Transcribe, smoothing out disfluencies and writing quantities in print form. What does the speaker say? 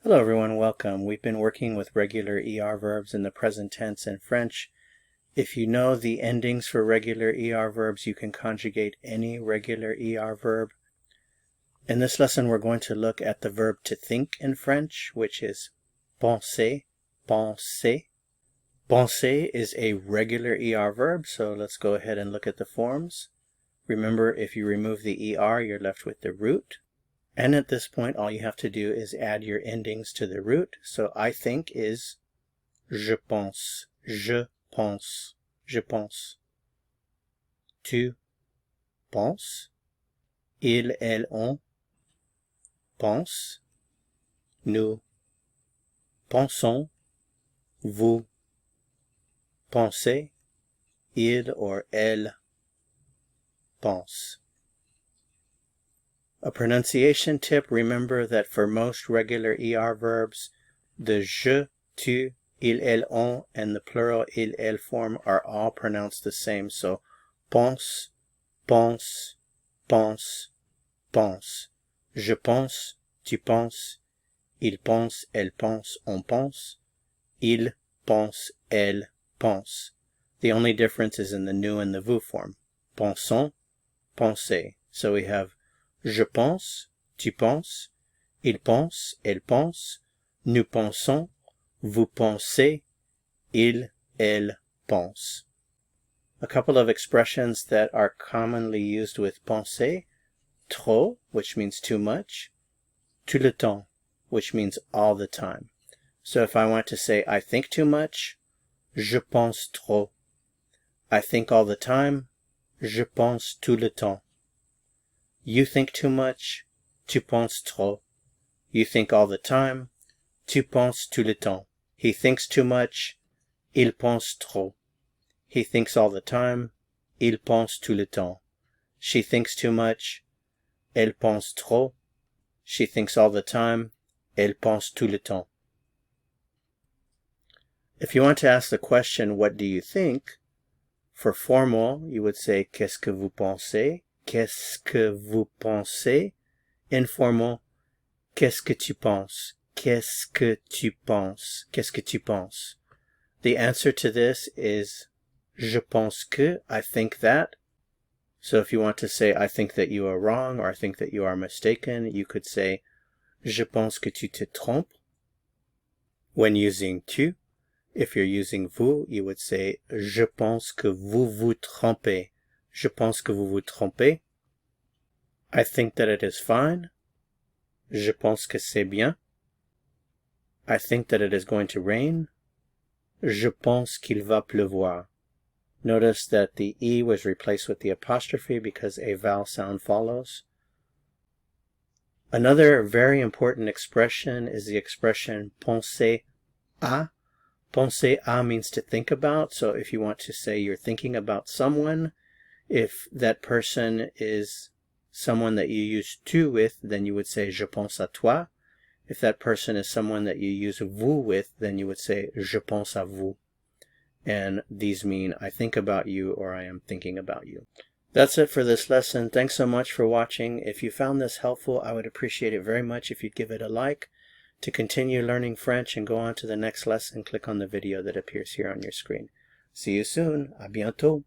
Hello everyone, welcome. We've been working with regular ER verbs in the present tense in French. If you know the endings for regular ER verbs, you can conjugate any regular ER verb. In this lesson, we're going to look at the verb to think in French, which is penser, penser. Penser is a regular ER verb, so let's go ahead and look at the forms. Remember, if you remove the ER, you're left with the root. And at this point, all you have to do is add your endings to the root. So I think is je pense, je pense, je pense. Tu penses, il, elle, on pense, nous pensons, vous pensez, il or elle pense. A pronunciation tip, remember that for most regular ER verbs, the je, tu, il, elle, on, and the plural il, elle form are all pronounced the same. So, pense, pense, pense, pense. Je pense, tu penses, il pense, elle pense, on pense, il pense, elle pense. The only difference is in the nous and the vous form. Pensons, pensez. So we have je pense, tu penses, il pense, elle pense, nous pensons, vous pensez, il, elle pense. A couple of expressions that are commonly used with penser: trop, which means too much; tout le temps, which means all the time. So if I want to say I think too much, je pense trop. I think all the time, je pense tout le temps. You think too much, tu penses trop. You think all the time, tu penses tout le temps. He thinks too much, il pense trop. He thinks all the time, il pense tout le temps. She thinks too much, elle pense trop. She thinks all the time, elle pense tout le temps. If you want to ask the question, what do you think? For formal, you would say, qu'est-ce que vous pensez? Qu'est-ce que vous pensez? Informal, qu'est-ce que tu penses? Qu'est-ce que tu penses? Qu'est-ce que tu penses? The answer to this is je pense que, I think that. So if you want to say I think that you are wrong or I think that you are mistaken, you could say je pense que tu te trompes. When using tu, if you're using vous, you would say je pense que vous vous trompez. Je pense que vous vous trompez. I think that it is fine. Je pense que c'est bien. I think that it is going to rain. Je pense qu'il va pleuvoir. Notice that the E was replaced with the apostrophe because a vowel sound follows. Another very important expression is the expression penser à. Penser à means to think about. So if you want to say you're thinking about someone, if that person is someone that you use tu with, then you would say je pense à toi. If that person is someone that you use vous with, then you would say je pense à vous. And these mean I think about you or I am thinking about you. That's it for this lesson. Thanks so much for watching. If you found this helpful, I would appreciate it very much if you'd give it a like. To continue learning French and go on to the next lesson, click on the video that appears here on your screen. See you soon. À bientôt.